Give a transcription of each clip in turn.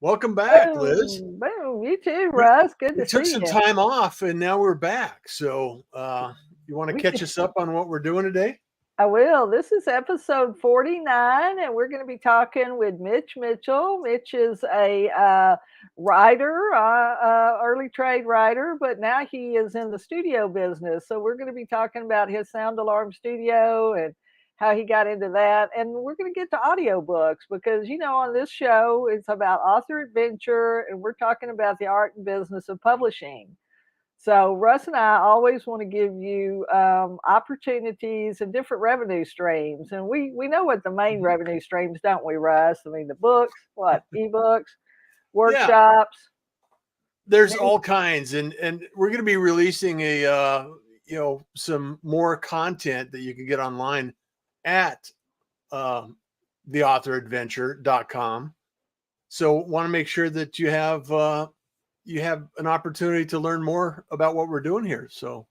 Welcome back, Liz. Boom, boom. You too, We, Russ. Good we to took see some you. time off and now we're back. So, you want to We catch did. us up on what we're doing today? I will. This is episode 49, and we're going to be talking with Mitch Mitchell. Mitch is a writer, early trade writer, but now he is in the studio business. So we're going to be talking about his sound alarm studio and how he got into that. And we're going to get to audiobooks because, on this show, it's about author adventure, and we're talking about the art and business of publishing. So Russ and I always want to give you opportunities and different revenue streams, and we know what the main Mhm. revenue streams, don't we, Russ? I mean, the books, what ebooks, Yeah, workshops. there's Many, all kinds, and we're going to be releasing some more content that you can get online at um, theauthoradventure.com. So, want to make sure that you have an opportunity to learn more about what we're doing here. So,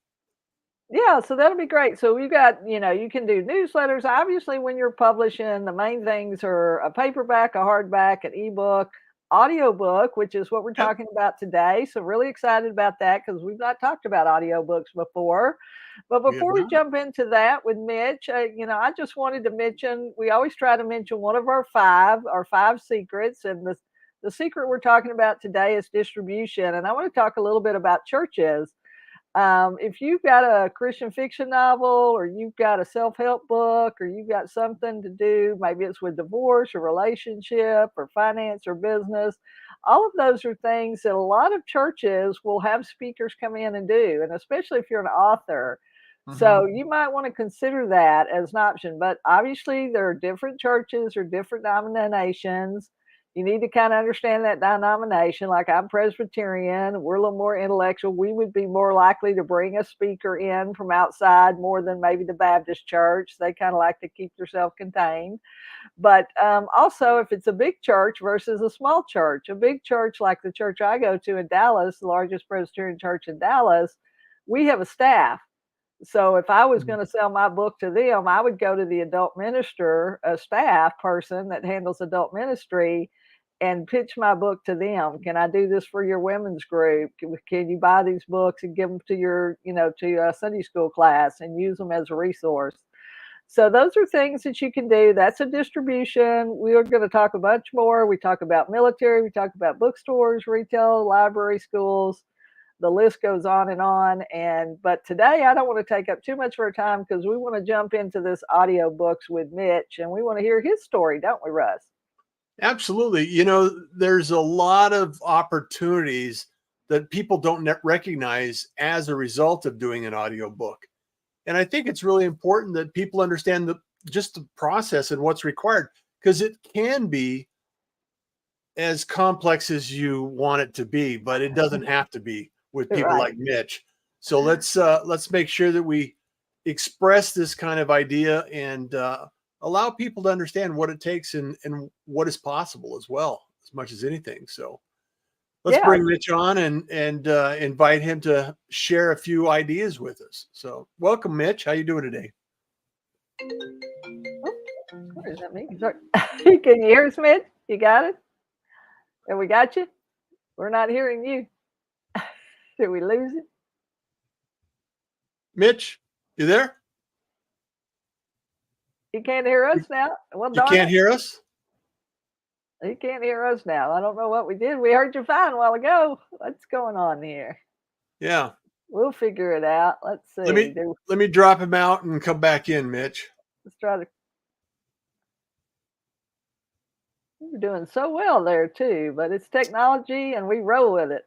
yeah, so that'll be great. So we've got, you can do newsletters. Obviously, when you're publishing, the main things are a paperback, a hardback, an ebook, audiobook, which is what we're yep, talking about today. So really excited about that because we've not talked about audiobooks before. But we have before we not. jump into that with Mitch, I just wanted to mention, we always try to mention one of our five secrets, and the secret we're talking about today is distribution. And I want to talk a little bit about churches. If you've got a Christian fiction novel, or you've got a self help book, or you've got something to do, maybe it's with divorce or relationship or finance or business, all of those are things that a lot of churches will have speakers come in and do, and especially if you're an author. Hmm. So you might want to consider that as an option. But obviously, there are different churches or different denominations. You need to kind of understand that denomination. Like, I'm Presbyterian, we're a little more intellectual. We would be more likely to bring a speaker in from outside more than maybe the Baptist church. They kind of like to keep themselves contained. But also, if it's a big church versus a small church, a big church like the church I go to in Dallas, the largest Presbyterian church in Dallas, we have a staff. So if I was going to sell my book to them, I would go to the adult minister, a staff person that handles adult ministry, and pitch my book to them. Can I do this for your women's group? Can you buy these books and give them to your, to your Sunday school class and use them as a resource? So those are things that you can do. That's a distribution. We are going to talk a bunch more. We talk about military. We talk about bookstores, retail, library, schools. The list goes on and on. And but today I don't want to take up too much of our time because we want to jump into this audiobooks with Mitch, and we want to hear his story, don't we, Russ? Absolutely. There's a lot of opportunities that people don't recognize as a result of doing an audiobook. And I think it's really important that people understand just the process and what's required, because it can be as complex as you want it to be, but it doesn't have to be with people Right. like Mitch. So let's make sure that we express this kind of idea and allow people to understand what it takes and what is possible as well, as much as anything. So let's Yeah. bring Mitch on and invite him to share a few ideas with us. So welcome, Mitch. How you doing today? Oh, what does that mean? Sorry. Can you hear us, Mitch? You got it? And we got you? We're not hearing you. Did we lose it? Mitch, you there? You can't hear You, us now? Well, you darn can't it. hear us? You can't hear us now. I don't know what we did. We heard you fine a while ago. What's going on here? Yeah. We'll figure it out. Let's Let see. me let me drop him out and come back in, Mitch. Let's try to. We're doing so well there too, but it's technology and we roll with it.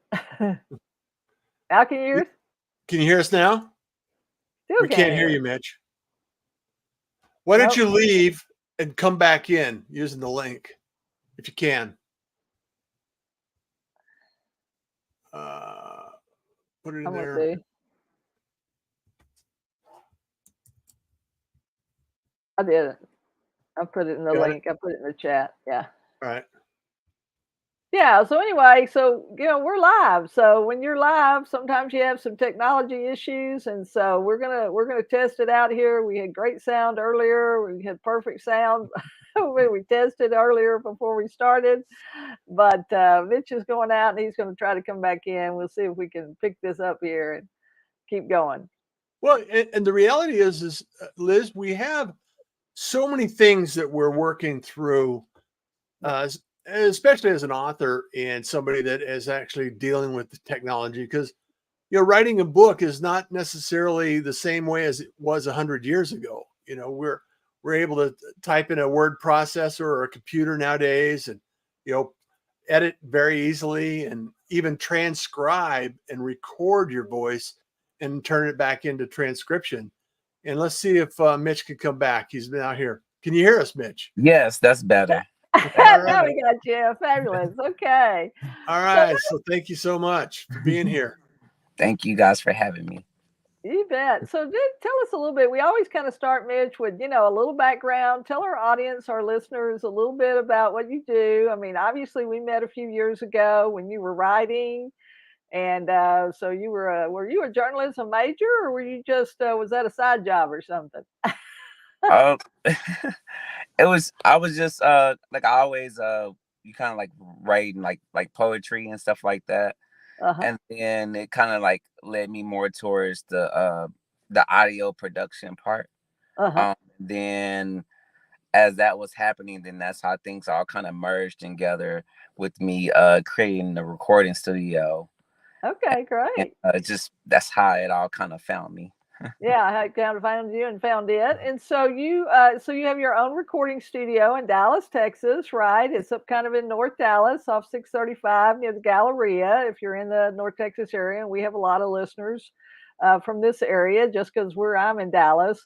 How can you hear us? Can you hear us now? Still We can't can't hear hear you, us. Mitch. Why don't Nope. you leave and come back in using the link if you can? Uh, put it in I'm gonna there. see. I did it. I put it in the Got it. link. I put it in the chat. Yeah. All right. Yeah. So anyway, we're live. So when you're live, sometimes you have some technology issues, and so we're gonna test it out here. We had great sound earlier. We had perfect sound we tested earlier before we started. But Mitch is going out and he's going to try to come back in. We'll see if we can pick this up here and keep going. Well, and the reality is Liz, we have so many things that we're working through, especially as an author and somebody that is actually dealing with the technology. Because writing a book is not necessarily the same way as it was 100 years ago. We're able to type in a word processor or a computer nowadays, and edit very easily, and even transcribe and record your voice and turn it back into transcription. And let's see if Mitch can come back. He's now here. Can you hear us, Mitch? Yes, that's better. Now we got you. Fabulous. Okay. All right. So thank you so much for being here. Thank you guys for having me. You bet. So tell us a little bit. We always kind of start, Mitch, with, a little background. Tell our audience, our listeners, a little bit about what you do. I mean, obviously we met a few years ago when you were writing. And so were you a journalism major, or were you just, was that a side job or something? Uh, I was just like I always you kind of like writing like poetry and stuff like that. And then it kind of like led me more towards the audio production part. Then as that was happening, then that's how things all kind of merged together with me creating the recording studio. Okay, great. And, just that's how it all kind of found me. Yeah, I kind of found you and found it. And so you have your own recording studio in Dallas, Texas, right? It's up kind of in North Dallas off 635 near the Galleria, if you're in the North Texas area. And we have a lot of listeners from this area just because I'm in Dallas.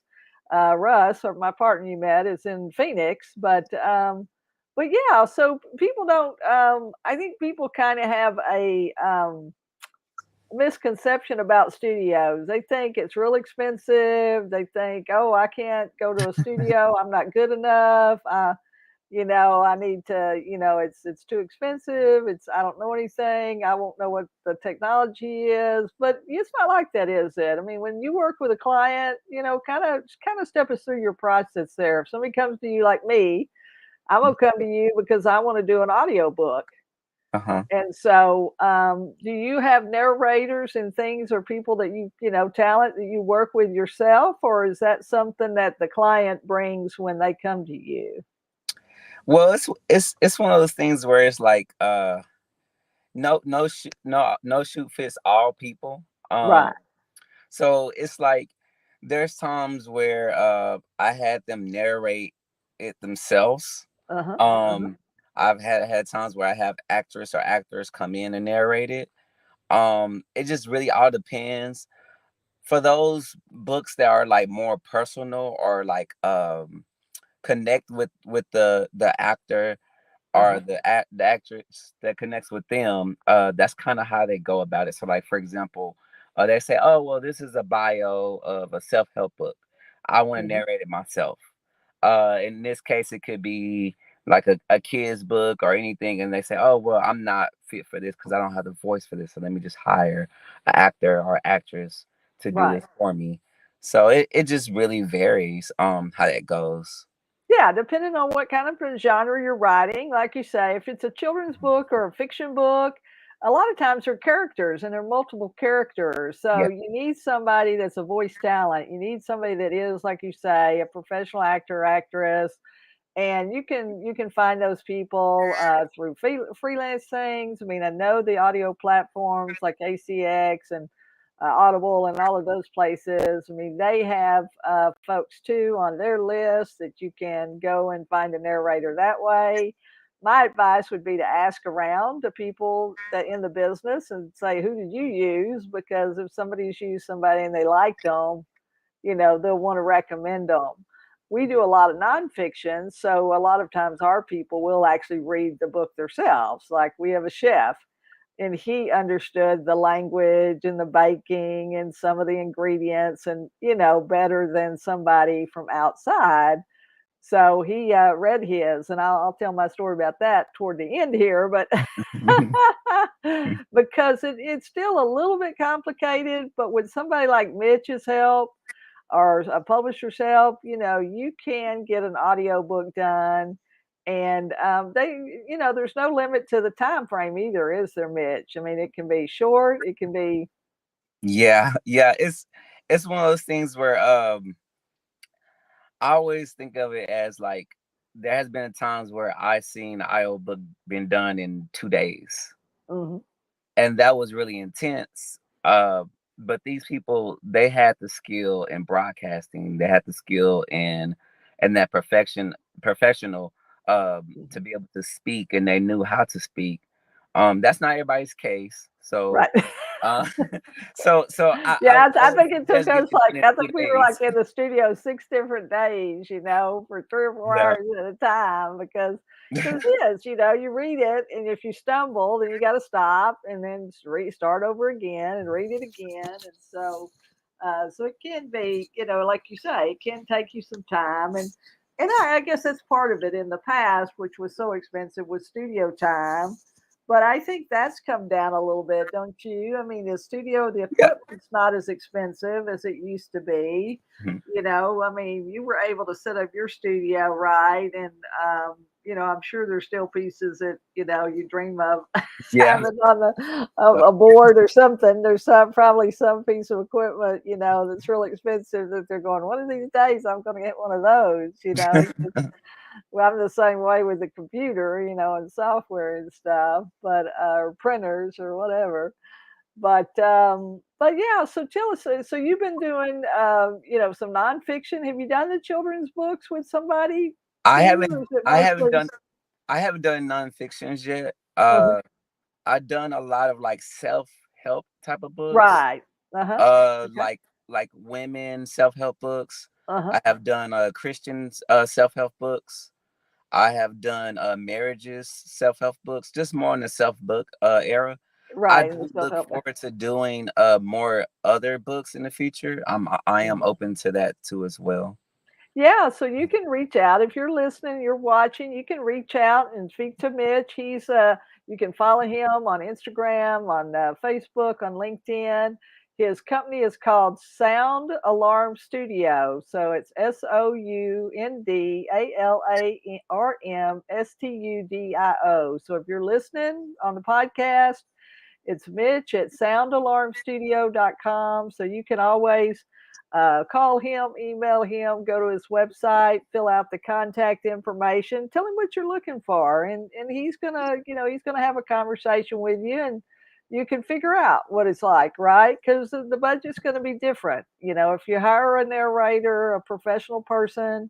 Russ, or my partner you met, is in Phoenix. But yeah, so people don't, I think people kind of have a misconception about studios. They think it's real expensive. They think, oh, I can't go to a studio. I'm not good enough. I need to, it's too expensive. I don't know anything. I won't know what the technology is. But it's not like that, is it? I mean, when you work with a client, kind of step us through your process there. If somebody comes to you like me, I'm gonna come to you because I want to do an audio book. And so, do you have narrators and things, or people that talent that you work with yourself, or is that something that the client brings when they come to you? Well, it's one of those things where it's like no shoot fits all people. Right. So it's like there's times where I had them narrate it themselves. I've had times where I have actress or actors come in and narrate it. It just really all depends. For those books that are like more personal or like connect with the actor or the actress that connects with them, that's kind of how they go about it. So like, for example, they say, oh, well, this is a bio of a self-help book. I want to narrate it myself. In this case, it could be like a kid's book or anything. And they say, oh, well, I'm not fit for this because I don't have the voice for this. So let me just hire an actor or actress to do this for me. So it just really varies how that goes. Yeah, depending on what kind of genre you're writing. Like you say, if it's a children's book or a fiction book, a lot of times they're characters and there are multiple characters. So you need somebody that's a voice talent. You need somebody that is, like you say, a professional actor or actress. And you can find those people through freelance things. I mean, I know the audio platforms like ACX and Audible and all of those places. I mean, they have folks too on their list that you can go and find a narrator that way. My advice would be to ask around to people that in the business and say, who did you use? Because if somebody's used somebody and they liked them, they'll want to recommend them. We do a lot of nonfiction, so a lot of times our people will actually read the book themselves. Like we have a chef, and he understood the language and the baking and some of the ingredients, and better than somebody from outside. So he read his, and I'll tell my story about that toward the end here, but because it's still a little bit complicated. But with somebody like Mitch's help or a publisher's help, you can get an audio book done And they, there's no limit to the time frame either, is there, Mitch? I mean, it can be short, it can be. Yeah, it's one of those things where I always think of it as like there has been times where I seen an IO book been done in 2 days, and that was really intense. But these people, they had the skill in broadcasting, they had the skill in and that professional to be able to speak, and they knew how to speak. That's not everybody's case, so Right. uh, so I Yeah, I always think it took just get us it done in I two think we were days. like in the studio 6 different days, for 3 or 4 Yeah. hours at a time because yes, you read it, and if you stumble, then you got to stop and then restart over again and read it again. And so it can be, like you say, it can take you some time. And I guess that's part of it in the past, which was so expensive with studio time. But I think that's come down a little bit, don't you? I mean, the Yeah. equipment's not as expensive as it used to be. Mhm. I mean, you were able to set up your studio right, and I'm sure there's still pieces that you dream of Yeah. having on a board or something. There's probably some piece of equipment that's really expensive that they're going. One of these days, I'm going to get one of those. Well, I'm the same way with the computer, and software and stuff, or printers or whatever. But yeah. So tell us. So you've been doing, some nonfiction. Have you done the children's books with somebody I too, haven't or is it I haven't mostly? done I haven't done nonfictions yet. Uh-huh. I've done a lot of like self-help type of books. Right. Uh huh. Uh Okay. like like women self-help books. Uh huh. I have done Christians self-help books. I have done marriages self-help books, just more in the self-book era. I Right. And do self look help. forward to doing more other books in the future. I am open to that too as well. Yeah, so you can reach out if you're listening, you're watching. You can reach out and speak to Mitch. You can follow him on Instagram, on Facebook, on LinkedIn. His company is called Sound Alarm Studio. So it's SOUNDALARM STUDIO. So if you're listening on the podcast, it's Mitch at soundalarmstudio.com. So you can always call him, email him, go to his website, fill out the contact information, tell him what you're looking for, and he's gonna have a conversation with you, and you can figure out what it's like, right? Because the budget's going to be different. If you hire a narrator, a professional person,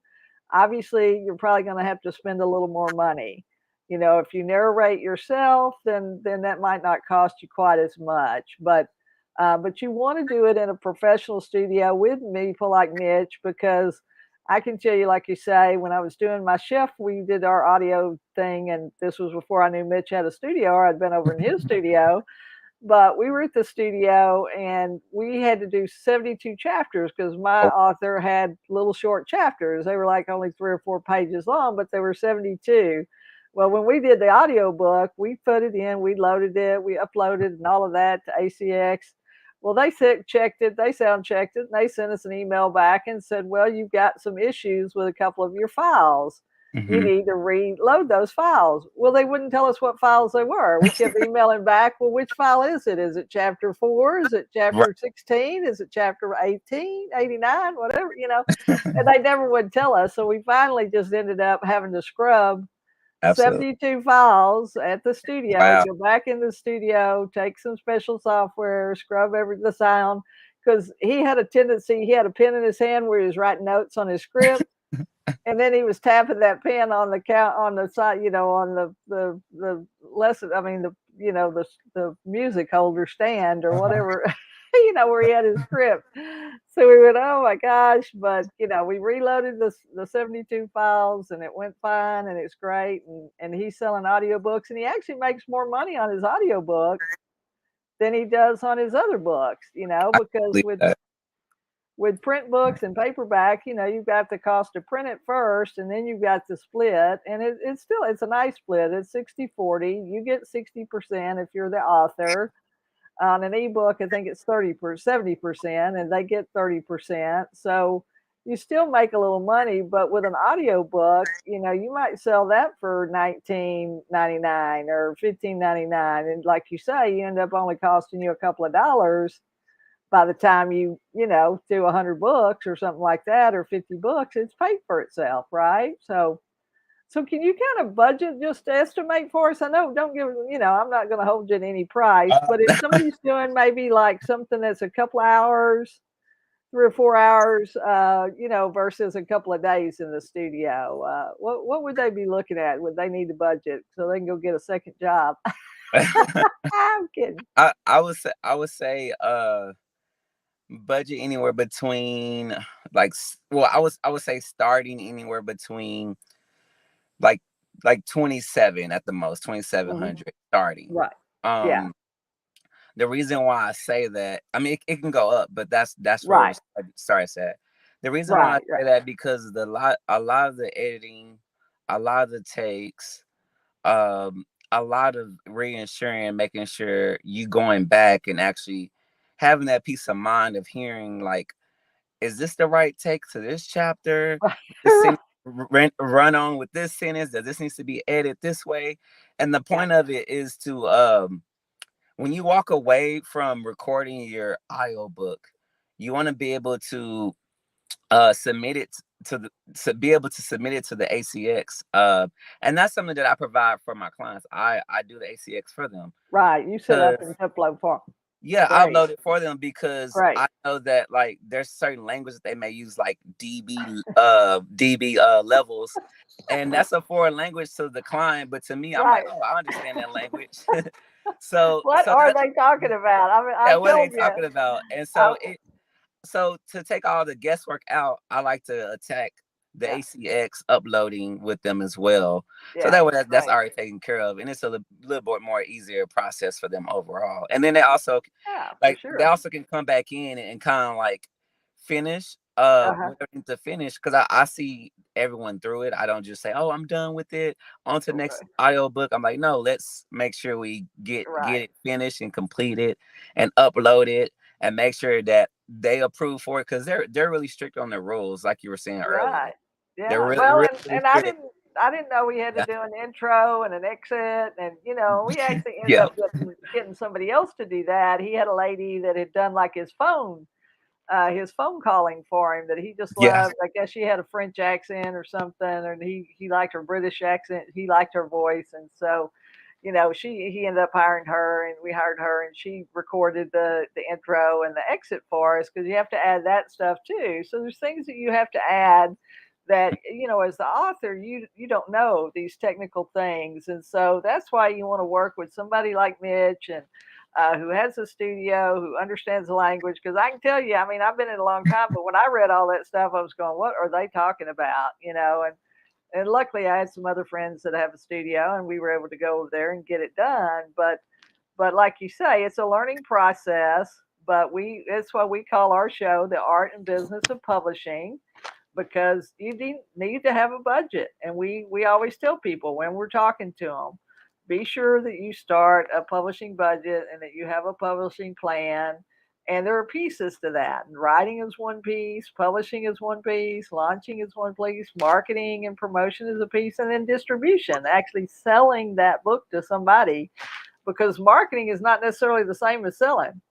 obviously you're probably going to have to spend a little more money. If you narrate yourself, then that might not cost you quite as much. But you want to do it in a professional studio with people like Mitch, because I can tell you, like you say, when I was doing my chef, we did our audio thing, and this was before I knew Mitch had a studio, or I'd been over in his studio. But we were at the studio and we had to do 72 chapters because my Oh, author had little short chapters. They were like only 3 or 4 pages long, but they were 72. Well, when we did the audio book, we put it in, we loaded it, we uploaded and all of that to ACX. Well, checked it, they sound checked it, and they sent us an email back and said, well, you've got some issues with a couple of your files. You hmm need to reload those files. Well, they wouldn't tell us what files they were. We kept emailing back, well, which file is it? Is it chapter 4? Is it right. chapter 16? Is it chapter 18, 89, whatever. And they never would tell us. So we finally just ended up having to scrub Absolutely. 72 files at the studio, Wow. go back in the studio, take some special software, scrub the sound. Because he had a pen in his hand where he was writing notes on his script, and then he was tapping that pen on the count on the side, on the lesson. I mean, the music holder stand or Uh-huh. whatever, where he had his script. So we went, oh my gosh! But we reloaded the 72 files, and it went fine, and it's great. And he's selling audiobooks, and he actually makes more money on his audiobooks than he does on his other books. I Because believe that. with print books and paperback, you've got the cost to print it first, and then you've got the split, and it's a nice split. It's 60-40. You get 60% if you're the author. On an ebook, I think it's 70%, and they get 30%. So you still make a little money, but with an audio book, you might sell that for $19.99 or $15.99, and like you say, you end up only costing you a couple of dollars by the time you do 100 books or something like that, or 50 books. It's paid for itself, right? So can you kind of budget, just estimate for us? I know, don't give, I'm not going to hold you to any price, but if somebody's doing maybe like something that's a couple hours, 3 or 4 hours, versus a couple of days in the studio, what would they be looking at? Would they need to budget so they can go get a second job? I'm kidding. I would say budget anywhere between I would say starting anywhere between like 27 at the most, 2,700 starting. Right. Yeah. The reason why I say that, I mean, it can go up, but that's right. where sorry I said. The reason why I say that, because a lot of the editing, a lot of the takes, a lot of reinsuring, making sure you going back and actually having that peace of mind of hearing, like, is this the right take to this chapter? This run on with this sentence, that this needs to be edited this way. And the point of it is to when you walk away from recording your audio book, you want to be able to submit it to be able to submit it to the ACX, and that's something that I provide for my clients. I do the ACX for them. Right, you set up and upload for them. Yeah, I upload it for them because Great. I know that, like, there's certain language that they may use, like DB levels, and that's a foreign language to the client. But to me, I'm like, oh, I understand that language. So what are they talking about? I mean, what are they talking about? And so so to take all the guesswork out, I like to attack the ACX uploading with them as well. So that way that's already taken care of, and it's a little bit more easier process for them overall. And then they also they also can come back in and kind of like finish what they need to finish, because I see everyone through it. I don't just say, oh, I'm done with it, on to the next audio book. I'm like, no, let's make sure we get it finished and complete it and upload it, and make sure that they approve for it, because they're really strict on their rules, like you were saying earlier. Right. Yeah. They're really, well, really and I didn't know we had to do an intro and an exit, and we actually ended up getting somebody else to do that. He had a lady that had done like his phone calling for him that he just loved. I guess she had a French accent or something, and he liked her British accent. He liked her voice, and so he ended up hiring her, and we hired her, and she recorded the intro and the exit for us, because you have to add that stuff too. So there's things that you have to add that as the author, you don't know these technical things, and so that's why you want to work with somebody like Mitch, and who has a studio, who understands the language. Because I can tell you, I mean, I've been in a long time, but when I read all that stuff, I was going, what are they talking about? And luckily I had some other friends that have a studio, and we were able to go over there and get it done. But like you say, it's a learning process. But it's what we call our show the Art and Business of Publishing, because you need to have a budget. And we always tell people when we're talking to them, be sure that you start a publishing budget and that you have a publishing plan. And there are pieces to that. And writing is one piece, publishing is one piece, launching is one piece, marketing and promotion is a piece, and then distribution, actually selling that book to somebody, because marketing is not necessarily the same as selling.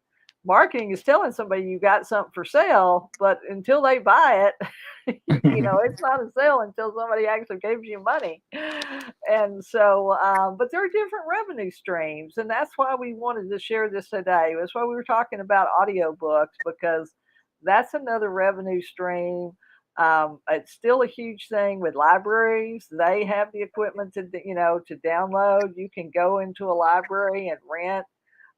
Marketing is telling somebody you got something for sale, but until they buy it, it's not a sale until somebody actually gives you money. And so, but there are different revenue streams, and that's why we wanted to share this today. That's why we were talking about audiobooks, because that's another revenue stream. It's still a huge thing with libraries. They have the equipment to download. You can go into a library and rent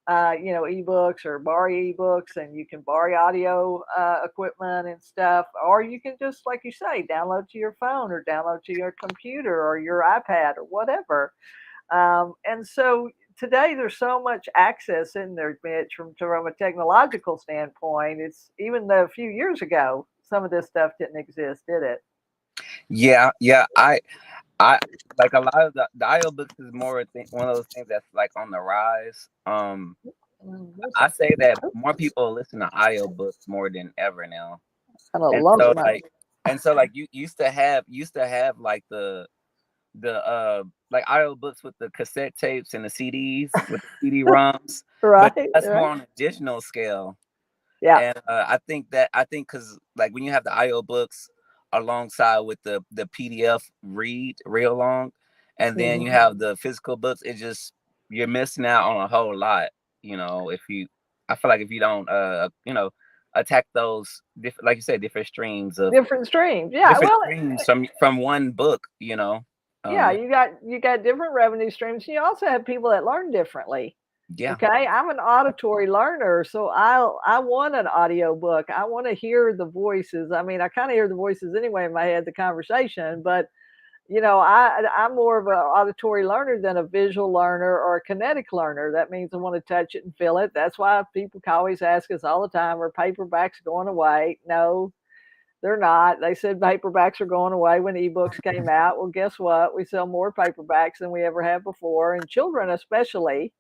ebooks or borrow ebooks, and you can borrow audio equipment and stuff, or you can just, like you say, download to your phone or download to your computer or your iPad or whatever. And so today there's so much access in there, Mitch, from a technological standpoint. It's even though a few years ago some of this stuff didn't exist, did it? Yeah. I like a lot of the audiobooks is more one of those things that's like on the rise. I say that more people listen to audiobooks more than ever now. And so, like, And so like you used to have like the like audio books with the cassette tapes and the CDs with the CD-ROMs, Right, but that's right. more on a digital scale. Yeah. And I think because like when you have the audio books alongside with the PDF read along, and then you have the physical books, you're missing out on a whole lot. I feel like if you don't attack those like you said, different streams of Different streams. Yeah. Well, streams from one book. yeah, you got different revenue streams. You also have people that learn differently. Yeah. Okay, I'm an auditory learner, so I want an audio book. I want to hear the voices. I mean, I kind of hear the voices anyway in my head, the conversation, but I'm more of an auditory learner than a visual learner or a kinetic learner. That means I want to touch it and feel it. That's why people always ask us all the time, are paperbacks going away? No, they're not. They said paperbacks are going away when ebooks came out. Well, guess what? We sell more paperbacks than we ever have before, and children especially,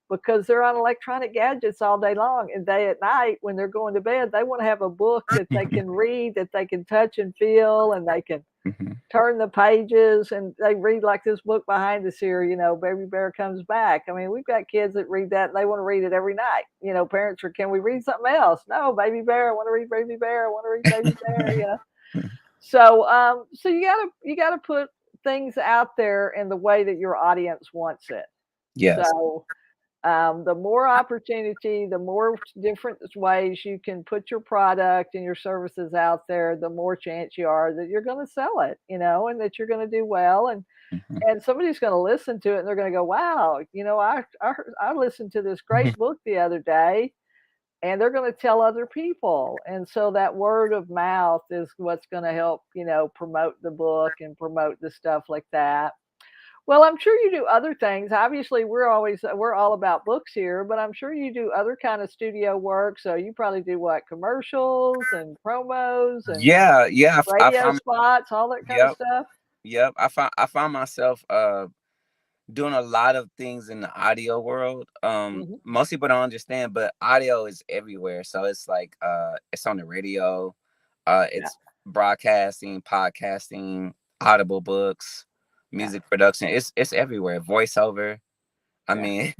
because they're on electronic gadgets all day long, and day at night when they're going to bed, they want to have a book that they can read, that they can touch and feel, and they can turn the pages, and they read like this book behind us here, Baby Bear Comes Back. I mean, we've got kids that read that and they want to read it every night. Parents are, can we read something else? No, Baby Bear, I want to read Baby Bear, I want to read Baby Bear. So you gotta put things out there in the way that your audience wants it. Yes. So the more opportunity, the more different ways you can put your product and your services out there, the more chance you are that you're going to sell it, and that you're going to do well, and somebody's going to listen to it and they're going to go, wow, I listened to this great book the other day, and they're going to tell other people, and so that word of mouth is what's going to help promote the book and promote the stuff like that. Well, I'm sure you do other things. Obviously, we're all about books here, but I'm sure you do other kind of studio work. So you probably do what, commercials and promos and Yeah. radio spots, all that kind of stuff. Yep. I find myself doing a lot of things in the audio world. Most people don't understand, but audio is everywhere. So it's like it's on the radio, it's broadcasting, podcasting, audible books, music production. It's everywhere. Voiceover. I mean,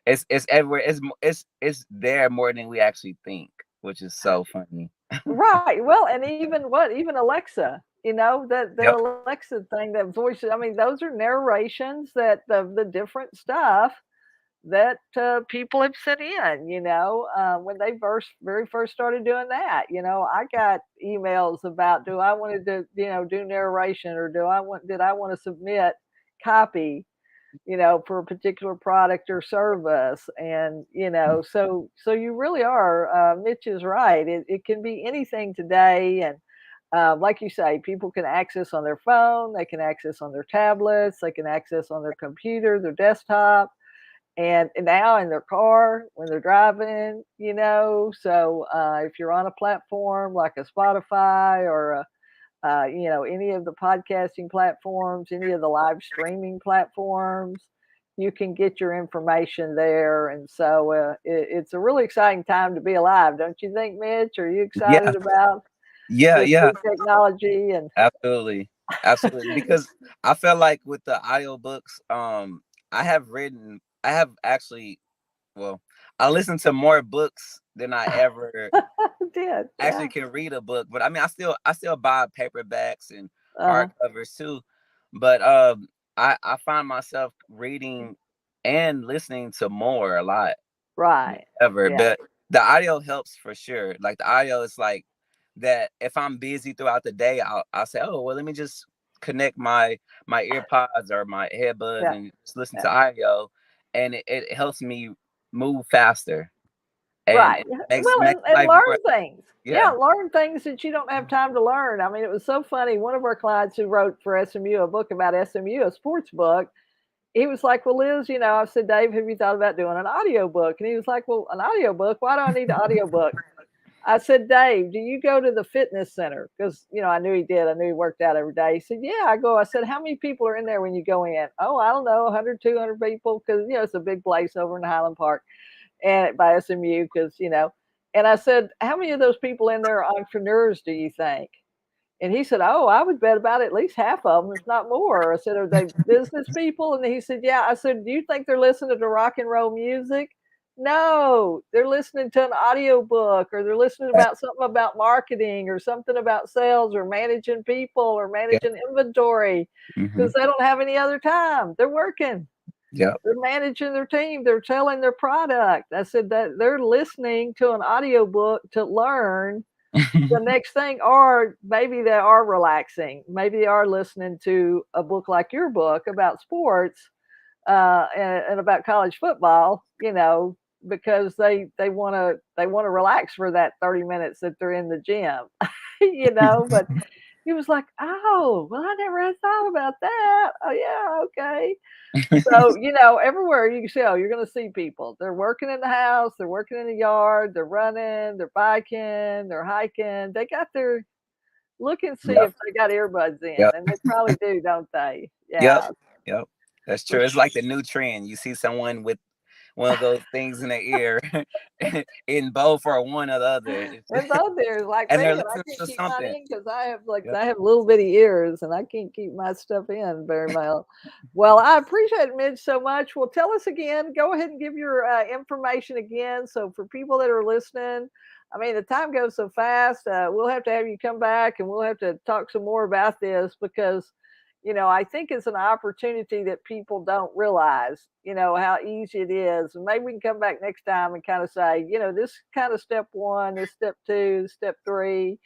it's everywhere. It's there more than we actually think, which is so funny. Right. Well, and even Alexa, that Alexa thing, that voice. I mean, those are narrations that the different stuff that people have sent in, when they very first started doing that. I got emails about, do I want to do narration, or did I want to submit copy, for a particular product or service. And, so you really are, Mitch is right. It can be anything today. And like you say, people can access on their phone, they can access on their tablets, they can access on their computer, their desktop, and now in their car when they're driving, So if you're on a platform like a Spotify or any of the podcasting platforms, any of the live streaming platforms, you can get your information there. And so it's a really exciting time to be alive, don't you think, Mitch? Are you excited about this new technology? And absolutely, because I felt like with the audiobooks, I have actually, well, I listened to more books than I ever did. Actually can read a book. But I mean, I still buy paperbacks and hardcovers too. But I find myself reading and listening to more a lot. Right. Ever. But the audio helps for sure. Like the audio is like that. If I'm busy throughout the day, I'll say, oh well, let me just connect my earpods or my headbuds and just listen to audio, and it helps me move faster. Right. Makes and learn things. Yeah, learn things that you don't have time to learn. I mean, it was so funny. One of our clients who wrote for SMU a book about SMU, a sports book, he was like, well, Liz, I said, Dave, have you thought about doing an audio book? And he was like, well, an audio book? Why do I need an audio book? I said, Dave, do you go to the fitness center? Because, I knew he did. I knew he worked out every day. He said, yeah, I go. I said, how many people are in there when you go in? Oh, I don't know, 100, 200 people. Because, it's a big place over in Highland Park and by SMU, because, and I said, how many of those people in there are entrepreneurs, do you think? And he said, "Oh, I would bet about at least half of them, if not more." I said, "Are they business people?" And he said, "Yeah." I said, "Do you think they're listening to rock and roll music?" No, they're listening to an audiobook, or they're listening about something about marketing, or something about sales, or managing people, or Yeah. managing inventory, because they don't have any other time. They're working. Yeah. They're managing their team. They're selling their product. I said that they're listening to an audiobook to learn the next thing, or maybe they are relaxing. Maybe they are listening to a book like your book about sports, and about college football, because they want to relax for that 30 minutes that they're in the gym, but he was like, "Oh, well, I never had thought about that. Oh, yeah, okay." So, everywhere you see, you're going to see people. They're working in the house, they're working in the yard, they're running, they're biking, they're hiking. They got their look and see Yep. if they got earbuds in, Yep. and they probably do, don't they? Yep. Yeah. Yep. That's For true. It's like the new trend. You see someone with one of those things in their ear in both or one or the other. And both ears like And me, they're and I listening can't to keep mine something. in because I have Yep. I have little bitty ears, and I can't keep my stuff in very well. Well, I appreciate it, Mitch, so much. Well, tell us again. Go ahead and give your information again. So for people that are listening, I mean, the time goes so fast. We'll have to have you come back, and we'll have to talk some more about this, because I think it's an opportunity that people don't realize, how easy it is. And maybe we can come back next time and kind of say, this kind of step one, this step two, step three,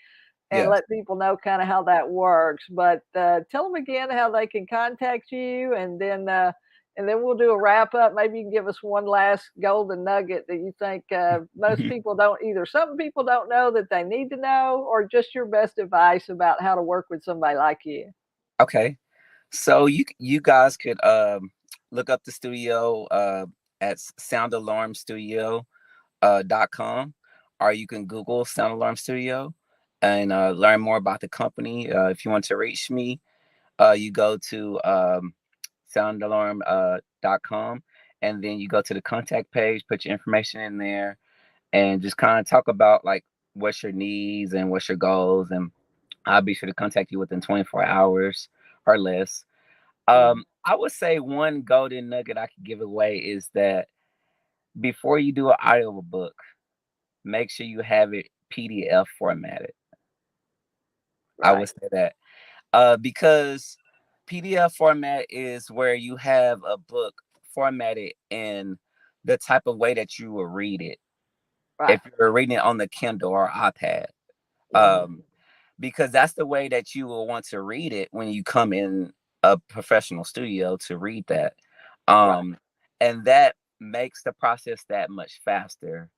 and Yeah. let people know kind of how that works. But tell them again how they can contact you, and then we'll do a wrap up. Maybe you can give us one last golden nugget that you think most people don't, either some people don't know that they need to know, or just your best advice about how to work with somebody like you. Okay. So you guys could look up the studio at soundalarmstudio.com, or you can Google Sound Alarm Studio and learn more about the company. If you want to reach me, you go to soundalarm.com, and then you go to the contact page, put your information in there, and just kind of talk about like what's your needs and what's your goals, and I'll be sure to contact you within 24 hours or less. I would say one golden nugget I could give away is that before you do an audio book, make sure you have it PDF formatted. I would Right. say that because PDF format is where you have a book formatted in the type of way that you will read it Right. if you're reading it on the Kindle or iPad. Mhm. Because that's the way that you will want to read it when you come in a professional studio to read that. Right. And that makes the process that much faster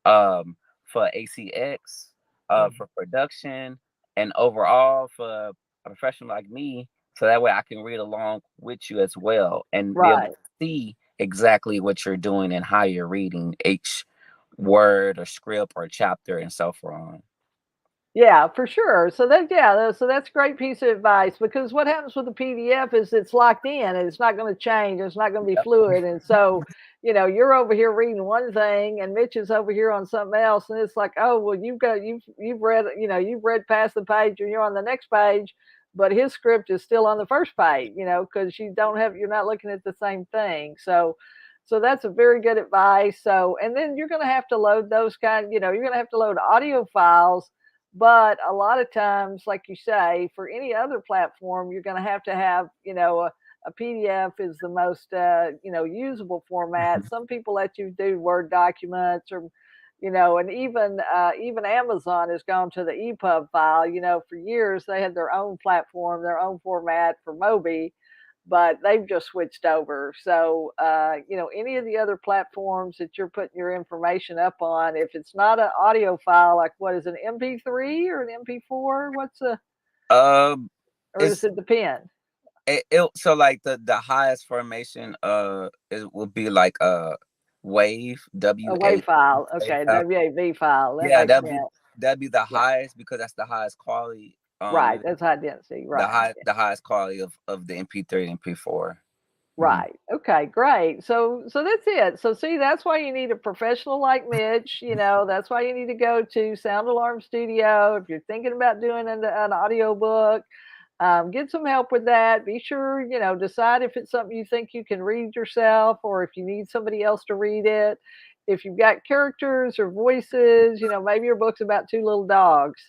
um, for ACX, Mhm. for production, and overall for a professional like me. So that way I can read along with you as well and be able to Right. see exactly what you're doing and how you're reading each word or script or chapter and so forth. Yeah, for sure. So that's a great piece of advice, because what happens with the PDF is it's locked in, and it's not going to change. It's not going to be Yep. fluid. And so, you're over here reading one thing, and Mitch is over here on something else, and it's like, oh, well, you've read, you've read past the page, and you're on the next page, but his script is still on the first page, because you're not looking at the same thing. So that's a very good advice. So, and then you're going to have to load you're going to have to load audio files, but a lot of times, like you say, for any other platform, you're going to have, a PDF is the most, usable format. Some people let you do Word documents, or, and even Amazon has gone to the EPUB file. For years they had their own platform, their own format for Mobi, but they've just switched over. So, any of the other platforms that you're putting your information up on, if it's not an audio file, like what is it, an MP3 or an MP4? Um, Or does it's it depend? so like the highest formation it will be like a wave A WA WAV file. wave Okay, file. WAV file. That Yeah, makes sense. that'd be the Yeah, highest because that's the highest quality. right. That's high density. Right. The highest quality of the MP3 and MP4. Right. Okay, great. So that's it. So see, that's why you need a professional like Mitch, that's why you need to go to Sound Alarm Studio if you're thinking about doing an audio book. Get some help with that. Be sure, decide if it's something you think you can read yourself or if you need somebody else to read it. If you've got characters or voices, maybe your book's about two little dogs,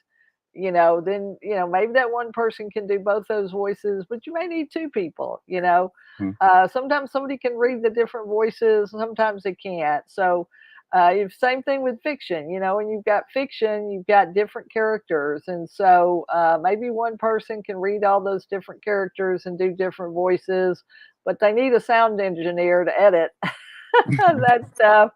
then, maybe that one person can do both those voices, but you may need two people, Mhm. Sometimes somebody can read the different voices, sometimes they can't. So, same thing with fiction, when you've got fiction, you've got different characters. And so maybe one person can read all those different characters and do different voices, but they need a sound engineer to edit that stuff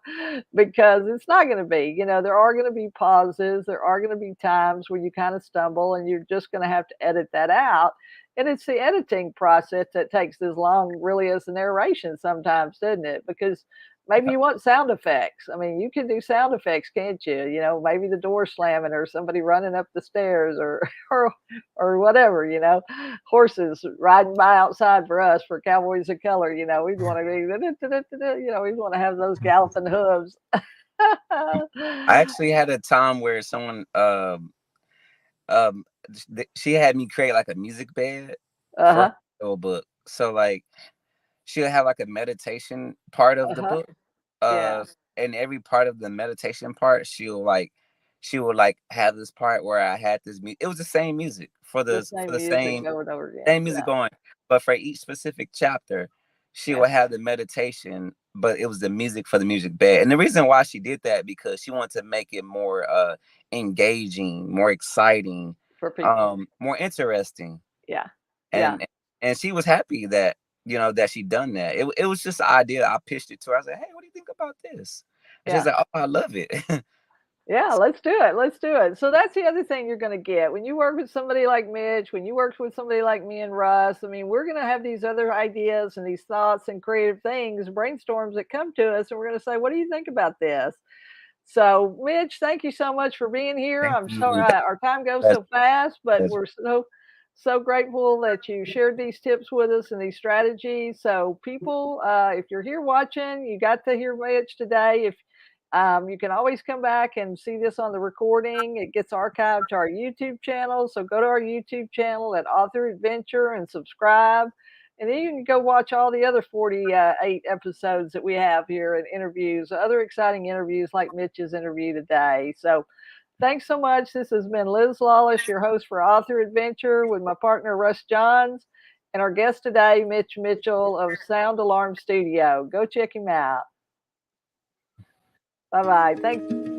because it's not going to be, there are going to be pauses. There are going to be times where you kind of stumble and you're just going to have to edit that out. And it's the editing process that takes as long, really, as the narration sometimes, doesn't it? Because maybe you want sound effects. I mean, you can do sound effects, can't you? Maybe the door slamming or somebody running up the stairs or or whatever, horses riding by outside for us for Cowboys of Color. We'd want to be, we'd want to have those galloping hooves. I actually had a time where someone she had me create like a music bed for her book. So like she'll have like a meditation part of the book. Yeah. And every part of the meditation part, she will like have this part where I had this music. It was the same music for the music going over again. same music going, but for each specific chapter, she would have the meditation, but it was the music for the music bed. And the reason why she did that because she wanted to make it more engaging, more exciting, for people, more interesting. Yeah. And she was happy that that she'd done that. It was just an idea. I pitched it to her. I said, "Hey, what do you think about this?" And she was like, "Oh, I love it." Yeah, let's do it. Let's do it. So that's the other thing you're going to get when you work with somebody like Mitch, when you work with somebody like me and Russ. I mean, we're going to have these other ideas and these thoughts and creative things, brainstorms that come to us, and we're going to say, "What do you think about this?" So, Mitch, thank you so much for being here. Thank I'm you. sorry our time goes so fast, but we're so grateful that you shared these tips with us and these strategies. So, people, if you're here watching, you got to hear Mitch today. If you can always come back and see this on the recording. It gets archived to our YouTube channel. So go to our YouTube channel at Author Adventure and subscribe. And then you can go watch all the other 48 episodes that we have here and interviews, other exciting interviews like Mitch's interview today. So thanks so much. This has been Liz Lawless, your host for Author Adventure, with my partner Russ Johns and our guest today, Mitch Mitchell of Sound Alarm Studio. Go check him out. Bye-bye. Thanks.